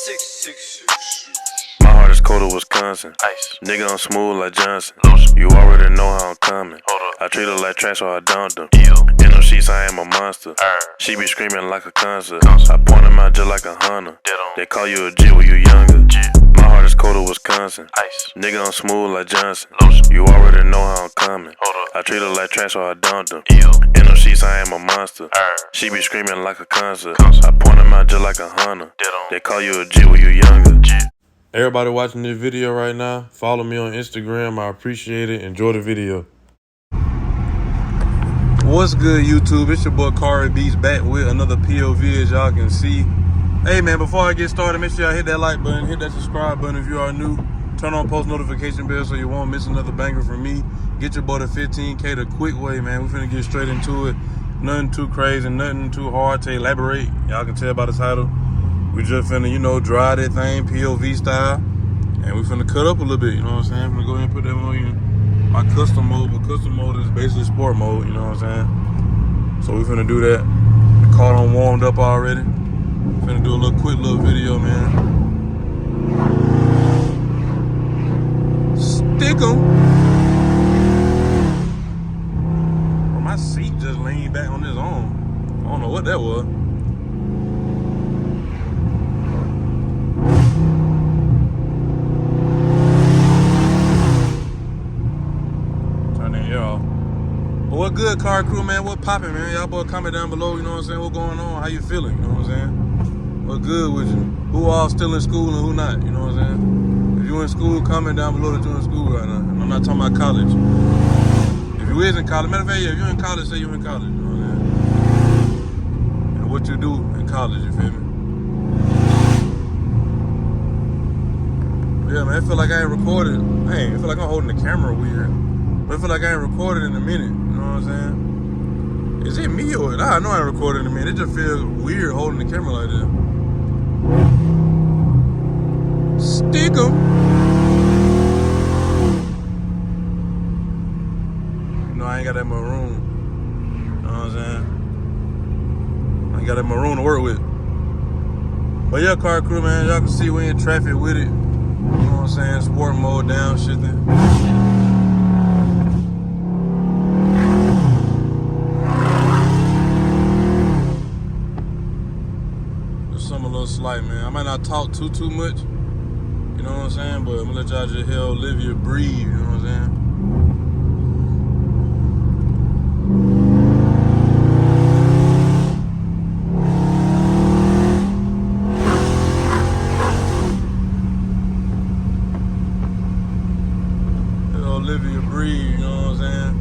My heart is cold as Wisconsin. Ice. Nigga, I'm smooth like Johnson. Lotion. You already know how I'm coming. I treat her like trash, so I dumped them. In them sheets, I am a monster. She be screaming like a concert. I point them out just like a hunter. They call you a G when you younger. My heart is cold as Wisconsin. Ice. Nigga, I'm smooth like Johnson. Lotion. You already know how I'm coming. I treat her like trash, so I dumped them. In them sheets, I am a monster. She be screaming like a concert. I point them out just like a hunter. They call you a G when you younger. Everybody watching this video right now, follow me on Instagram. I appreciate it. Enjoy the video. What's good, YouTube? It's your boy Cari Beats back with another POV, as y'all can see. Hey man, before I get started, make sure y'all hit that like button, hit that subscribe button if you are new. Turn on post notification bell so you won't miss another banger from me. Get your boy to 15K the quick way, man. We finna get straight into it. Nothing too crazy, nothing too hard to elaborate. Y'all can tell by the title. We just finna, dry that thing, POV style. And we finna cut up a little bit, you know what I'm saying? Finna go ahead and put that on in my custom mode, but custom mode is basically sport mode, you know what I'm saying? So we finna do that. The car done warmed up already. Finna do a quick little video, man. Stick 'em. Well, my seat just leaned back on its own. I don't know what that was. What good, car crew, man? What poppin', man? Y'all boy comment down below, you know what I'm saying? What going on? How you feeling? You know what I'm saying? What good with you? Who all still in school and who not? You know what I'm saying? If you in school, comment down below that you in school right now. And I'm not talking about college. If you is in college, matter of fact, yeah, if you in college, say you in college, you know what I'm saying? And what you do in college, you feel me? Yeah, man, I feel like I ain't recorded. Man, I feel like I'm holding the camera weird. But I feel like I ain't recorded in a minute. You know what I'm saying? Is it me or nah, I know I ain't recorded in a minute. It just feels weird holding the camera like that. Stick 'em. I ain't got that maroon. You know what I'm saying? I ain't got that maroon to work with. But yeah, car crew, man, y'all can see we in traffic with it. You know what I'm saying? Sport mode, downshifting. Slight, man. I might not talk too much, you know what I'm saying, but I'm gonna let y'all just hear Olivia breathe, you know what I'm saying. Hear Olivia breathe, you know what I'm saying.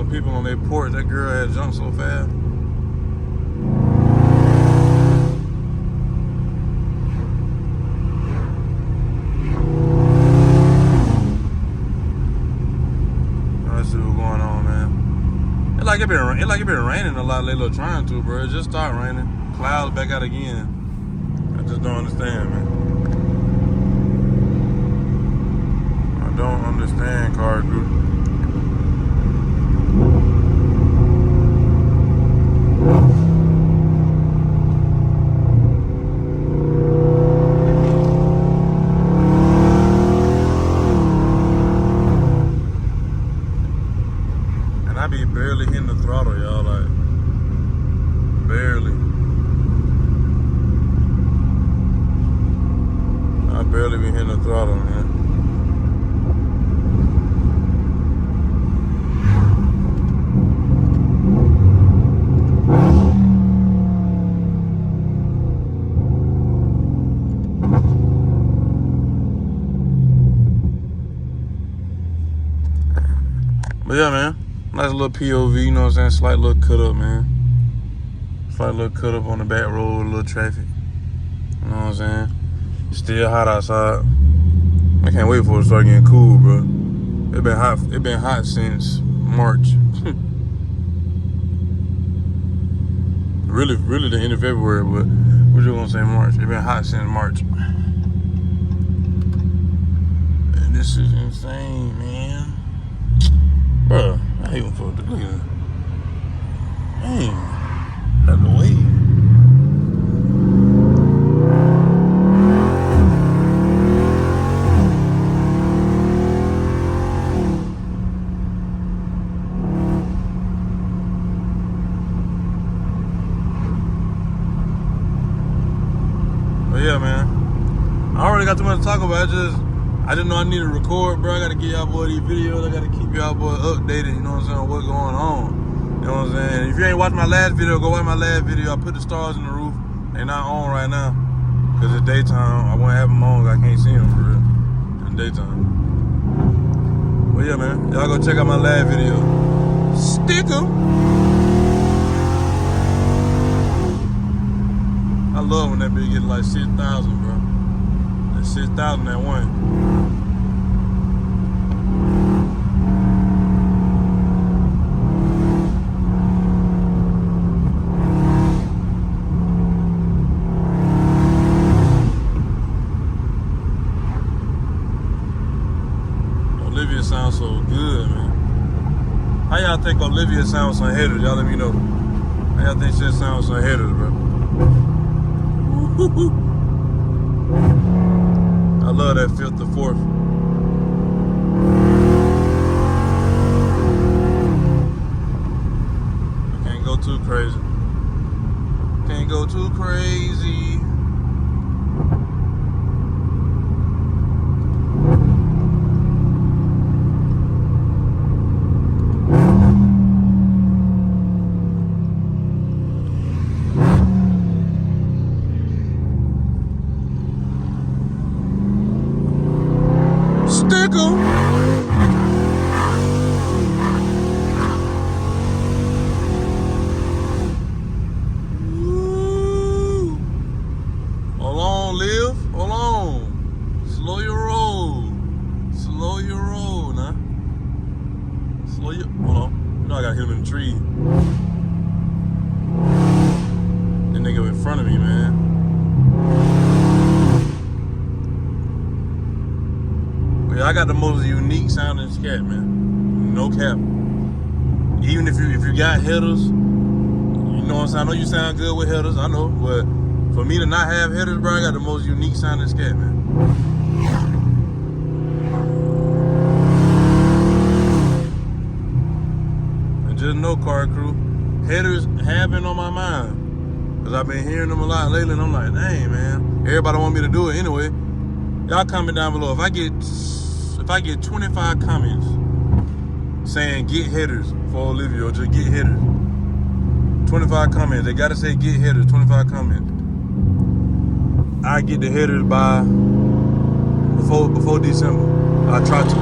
People on their porch, that girl had jumped so fast. Let's see what's going on, man. It like it been raining a lot lately, trying to, bro. It just started raining. Clouds back out again. I just don't understand, man. I don't understand, car group. I be barely hitting the throttle, y'all, like, barely. I barely be hitting the throttle, man. But yeah, man. Nice little POV, you know what I'm saying? Slight little cut up, man. Slight little cut up on the back road, a little traffic. You know what I'm saying? Still hot outside. I can't wait for it to start getting cool, bro. It been hot since March. really the end of February, but we're just gonna say March. It's been hot since March. And this is insane, man. Bruh, I hate when folks look at that. Dang, out the way. But yeah, man, I already got too much to talk about. I just know I need to record, bro. I gotta get y'all boy these videos. I gotta keep y'all boy updated, you know what I'm saying, what's going on. You know what I'm saying? If you ain't watched my last video, go watch my last video. I put the stars in the roof. They not on right now. Cause it's daytime. I won't have them on cause I can't see them for real. It's daytime. But yeah, man, y'all go check out my last video. Stick 'em. I love when that bitch get like 6,000, bro. That's 6,000 that one. Olivia sounds so good, man. How y'all think Olivia sounds with some headers? Y'all let me know. How y'all think she sounds with some headers, bro? I love that 5th to 4th. I can't go too crazy. Can't go too crazy. Stick 'em. Hold on, Liv. Hold on. Slow your roll. Slow your roll, nah. Slow your. Hold on. You know I got hit him in the tree. That nigga in front of me, man. Yeah, I got the most unique sounding scat, man. No cap. Even if you got headers, you know what I'm saying? I know you sound good with headers, I know, but for me to not have headers, bro, I got the most unique sounding scat, man. And just know, Cari crew, headers have been on my mind. Cause I've been hearing them a lot lately, and I'm like, dang, man. Everybody want me to do it anyway. Y'all comment down below. If I get 25 comments saying get headers for Olivia or just get headers, 25 comments, they gotta say get headers, 25 comments. I get the headers by before December. I try to.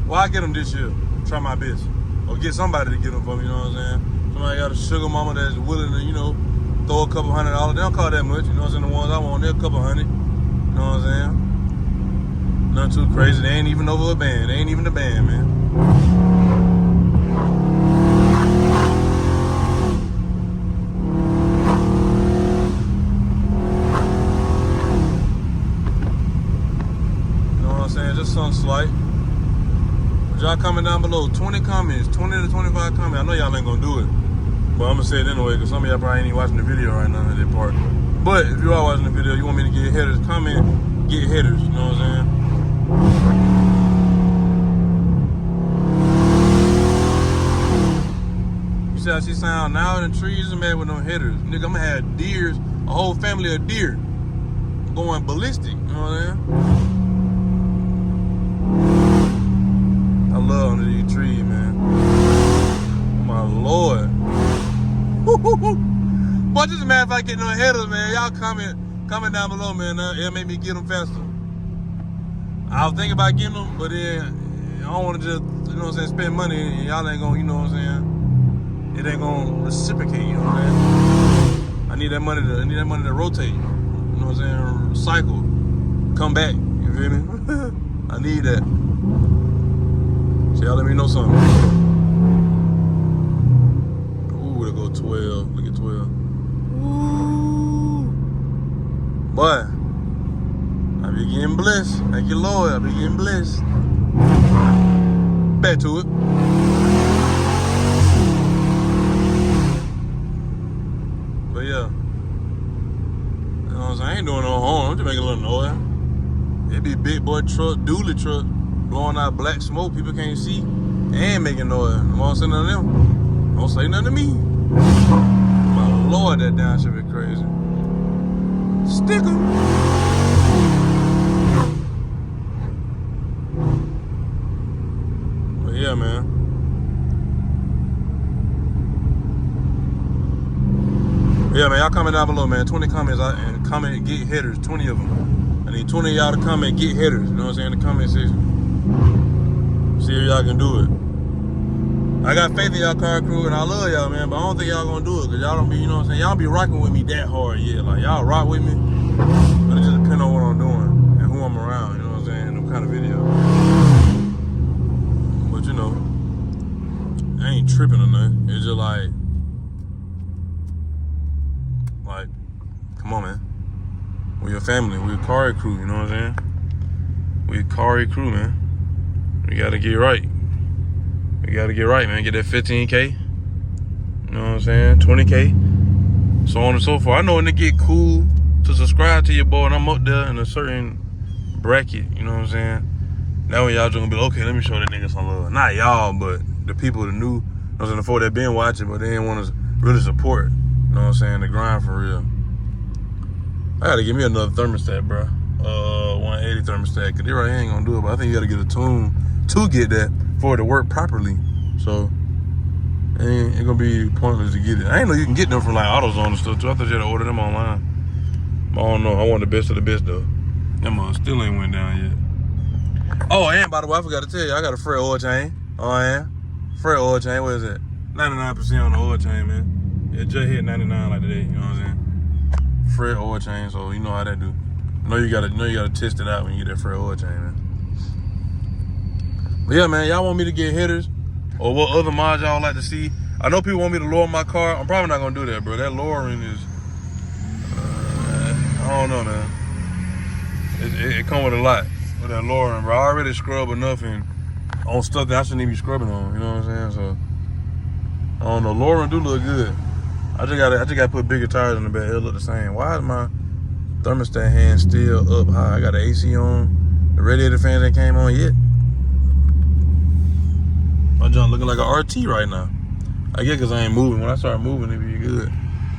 Well, I get them this year. Try my best. Or get somebody to get them for me, you know what I'm saying? Somebody got a sugar mama that's willing to, you know, throw a couple $100. They don't call that much, you know what I'm saying? The ones I want, they're a couple $100. You know what I'm saying? Nothing too crazy. They ain't even over a band. They ain't even a band, man. You know what I'm saying? Just something slight. But y'all comment down below. 20 comments. 20 to 25 comments. I know y'all ain't gonna do it. But I'm gonna say it anyway, because some of y'all probably ain't even watching the video right now at that part. But if you are watching the video, you want me to get headers, comment, get headers, you know what I'm saying? You see how she sound now in the trees, man, with no headers. Nigga, I'm gonna have deers, a whole family of deer going ballistic, you know what I'm saying? I love under these trees, man. Oh my Lord. Boy, just mad if I get no headers, man. Y'all comment down below, man. It'll make me get them faster. I was thinking about getting them, but then I don't want to just, you know what I'm saying, spend money and y'all ain't gonna, you know what I'm saying, it ain't gonna reciprocate, you know what I'm saying? I need that money to rotate, you know what I'm saying, cycle, come back, you feel me? I need that. So y'all let me know something. will go 12. Look at 12. Ooh. Boy, I be getting blessed. Thank you, Lord. I be getting blessed. Back to it. But yeah. You know what I'm saying? I ain't doing no harm. I'm just making a little noise. It be big boy truck, dually truck, blowing out black smoke people can't see and making noise. I won't say nothing to them. Don't say nothing to me. My Lord, that down should be crazy. Stick 'em. But yeah, man. Yeah, man, y'all comment down below, man. 20 comments and comment and get headers, 20 of them. I need 20 of y'all to comment and get headers, you know what I'm saying, in the comment section. See if y'all can do it. I got faith in y'all car crew and I love y'all, man, but I don't think y'all gonna do it because y'all don't be, you know what I'm saying, y'all be rocking with me that hard yet. Like, y'all rock with me, but it just depends on what I'm doing and who I'm around, you know what I'm saying, them kind of videos. But, you know, I ain't tripping or nothing. It's just like, come on, man. We a family. We a Cari crew, you know what I'm saying? We a Cari crew, man. We gotta get right. We gotta get right, man. Get that 15K. You know what I'm saying? 20K. So on and so forth. I know when it get cool to subscribe to your boy and I'm up there in a certain bracket, you know what I'm saying? Now when y'all just gonna be like, okay, let me show that nigga some love. Not y'all, but the people that knew, you know what I'm saying, before that been watching, but they didn't want to really support, you know what I'm saying, the grind for real. I gotta give me another thermostat, bro. 180 thermostat, cause they right here ain't gonna do it, but I think you gotta get a tune to get that for it to work properly. So, it ain't gonna be pointless to get it. I ain't know you can get them from like AutoZone and stuff too. I thought you had to order them online. I don't know, I want the best of the best though. That mother still ain't went down yet. Oh, and by the way, I forgot to tell you, I got a Fred oil change. Oh, yeah. Fred oil change, what is it? 99% on the oil change, man. It just hit 99 like today, you know what I'm saying? Fred oil change, so you know how that do. Know you gotta test it out when you get that Fred oil change, man. But yeah, man, y'all want me to get headers or what other mods y'all like to see? I know people want me to lower my car. I'm probably not gonna do that, bro. That lowering is, I don't know, man. It come with a lot with that lowering, bro. I already scrub enough and on stuff that I shouldn't even be scrubbing on. You know what I'm saying? So I don't know. Lowering do look good. I just gotta put bigger tires in the back. It'll look the same. Why is my thermostat hand still up high? I got the AC on. The radiator fans ain't came on yet. My junk looking like an RT right now. I guess because I ain't moving. When I start moving, it be good.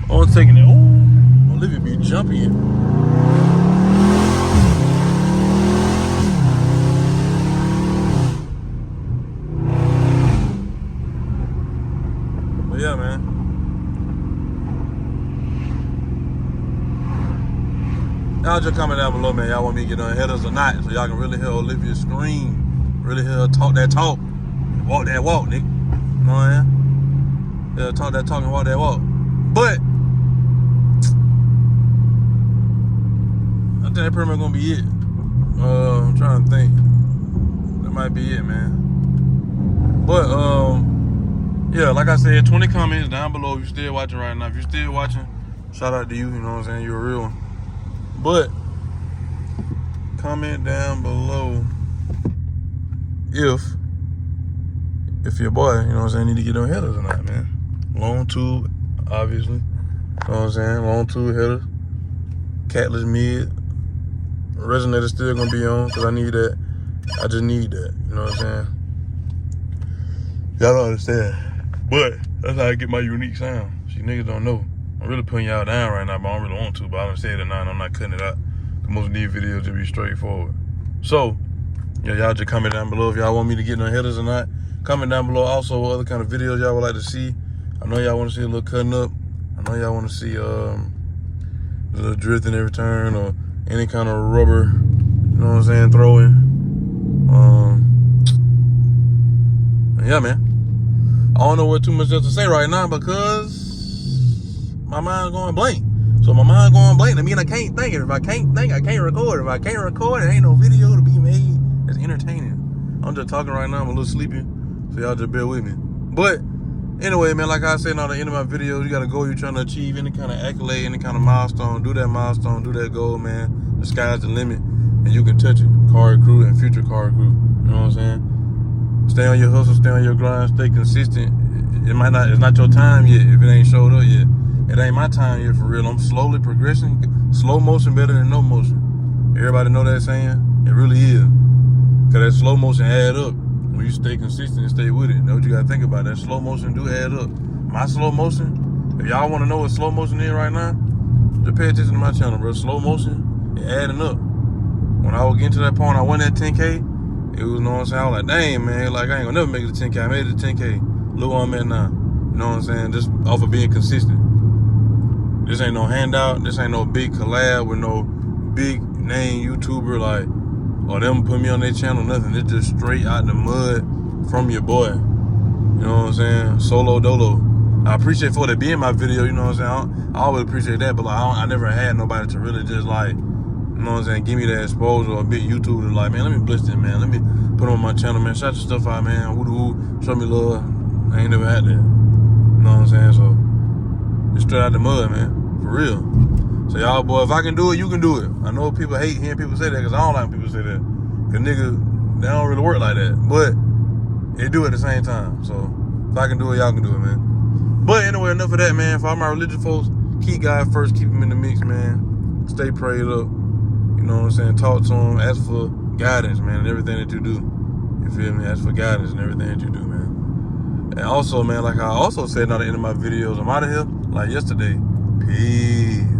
Oh, it's taking it. Oh, Olivia be jumping. But yeah, man. Y'all just comment down below, man. Y'all want me to get on headers or not, so y'all can really hear Olivia scream, really hear her talk that talk, walk that walk, nigga. You know what I'm saying? Yeah, talk that talk and walk that walk. But I think that pretty much gonna be it. I'm trying to think. That might be it, man. But yeah, like I said, 20 comments down below if you're still watching right now. If you're still watching, shout out to you. You know what I'm saying? You're a real one. But comment down below if your boy, you know what I'm saying, need to get on headers or not, man. Long tube, obviously. You know what I'm saying? Long tube headers. Catless mid. Resonator still gonna be on because I need that. I just need that. You know what I'm saying? Y'all don't understand. But that's how I get my unique sound. See, niggas don't know. I'm really putting y'all down right now, but I don't really want to. But I done said it now and I'm not cutting it out. Most of these videos just be straightforward. So, yeah, y'all just comment down below if y'all want me to get no headers or not. Comment down below also what other kind of videos y'all would like to see. I know y'all want to see a little cutting up. I know y'all want to see a little drifting every turn or any kind of rubber, you know what I'm saying, throwing. Yeah, man. I don't know what too much else to say right now because my mind going blank. So my mind going blank, I mean I can't think. If I can't think, I can't record. If I can't record, there ain't no video to be made that's entertaining. I'm just talking right now, I'm a little sleepy, so y'all just bear with me. But Anyway, man, like I said on the end of my videos, you got a goal you're trying to achieve, any kind of accolade, any kind of milestone, do that milestone, do that goal, man. The sky's the limit, and you can touch it. Cari crew and future Cari crew. You know what I'm saying? Stay on your hustle, stay on your grind, stay consistent. It's not your time yet if it ain't showed up yet. It ain't my time yet for real. I'm slowly progressing. Slow motion better than no motion. Everybody know that saying? It really is. Cause that slow motion add up. When you stay consistent and stay with it, know what you gotta think about. That slow motion do add up. My slow motion, if y'all wanna know what slow motion is right now, just pay attention to my channel, bro. Slow motion, it adding up. When I was getting to that point, I won that 10K, it was, you know what I'm saying, I was like, dang, man, like, I ain't gonna never make it to 10K. I made it to 10K. Look where I'm at now. You know what I'm saying? Just off of being consistent. This ain't no handout. This ain't no big collab with no big name YouTuber, like, or them put me on their channel, nothing. It's just straight out the mud from your boy. You know what I'm saying? Solo dolo. I appreciate for it to be in my video, you know what I'm saying? I always appreciate that, but like I never had nobody to really just like, you know what I'm saying, give me that exposure or a big YouTuber like, man, let me bless this, man. Let me put on my channel, man. Shout your stuff out, man. Woo-doo-woo. Show me love. I ain't never had that. You know what I'm saying? So, it's straight out the mud, man. For real. So y'all, boy, if I can do it, you can do it. I know people hate hearing people say that because I don't like when people say that. Because niggas, they don't really work like that. But they do it at the same time. So if I can do it, y'all can do it, man. But anyway, enough of that, man. For all my religious folks, keep God first, keep him in the mix, man. Stay prayed up. You know what I'm saying? Talk to him. Ask for guidance, man, in everything that you do. You feel me? Ask for guidance in everything that you do, man. And also, man, like I also said at the end of my videos, I'm out of here like yesterday. Peace.